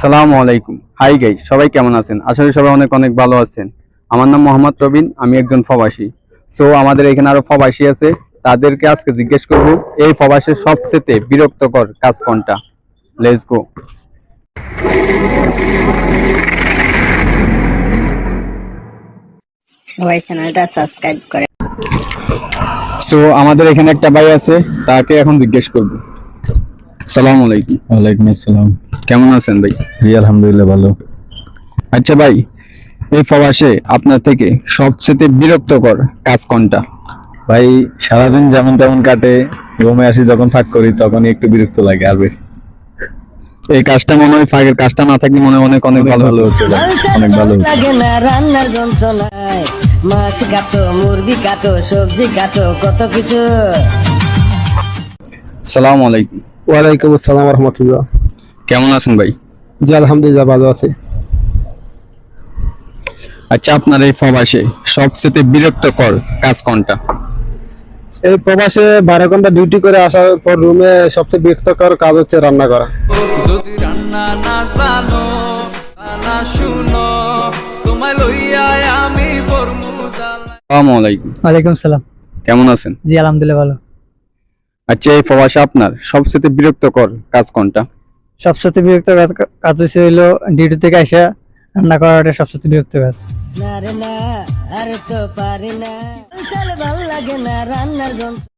সালামু আলাইকুম। Hi guys, সবাই কেমন আছেন? আসলে সবাই অনেক অনেক ভালো আছেন। আমার নাম মোহাম্মদ রবিন, আমি একজন প্রবাসী। সো আমাদের এখানে আরো প্রবাসী আছে, তাদেরকে আজকে জিজ্ঞেস করব এই প্রবাসের সবচেয়ে বিরক্তকর কাজ কোনটা। Let's go. সবাই চ্যানেলটা সাবস্ক্রাইব করে। সো আমাদের এখানে একটা ভাই আছে, তাকে এখন জিজ্ঞেস করব। সালামু আলাইকুম। ওয়ালাইকুম আসসালাম। কেমন আছেন ভাই? জি আলহামদুলিল্লাহ ভালো। আচ্ছা ভাই, এই প্রবাসে আপনার থেকে সবচেয়ে বিরক্তকর কাজ কোনটা? ভাই সারাদিন যেমন তেমন কাটে, রুমে আসি যখন ফাঁক করি তখনই একটু বিরক্ত লাগে। আর বেশি এই কাজটা মনে হয় ফাঁকের কাজটা না থাকলে মনে হয় অনেক অনেক ভালো ভালো হতো। হতো, অনেক ভালো হতো। লাগে না রান্নার যন্ত্রণায়, মাছ কাটো, মুরগি কাটো, সবজি কাটো, কত কিছু। সালামু আলাইকুম। ওয়ালাইকুম আসসালাম রহমতুল্লাহ। কেমন আছেন ভাই? জি আলহামদুলিল্লাহ ভালো আছে। আচ্ছা, আপনার এই প্রবাসে সবচেয়ে বিরক্তকর কাজ কোনটা? এই প্রবাসে 12 ঘন্টা ডিউটি করে আসার পর রুমে সবচেয়ে বিরক্তকর কাজ হচ্ছে রান্না করা। যদি রান্না না জানো না শুনো, তোমায় লইয়া আমি ফরমুজালা। আসসালামু আলাইকুম। ওয়ালাইকুম সালাম। কেমন আছেন? জি আলহামদুলিল্লাহ ভালো। আচ্ছা, এই প্রবাসে আপনার সবচেয়ে বিরক্তকর কাজ কোনটা? সবচেয়ে বিরক্ত কাজ হচ্ছে হইলো ডিউটি থেকে আইসা রান্না করাটা সবচেয়ে বিরক্ত কাজ। না রে না, আর তো পারি না, চল ভাল লাগে না রান্নার যন্ত্র।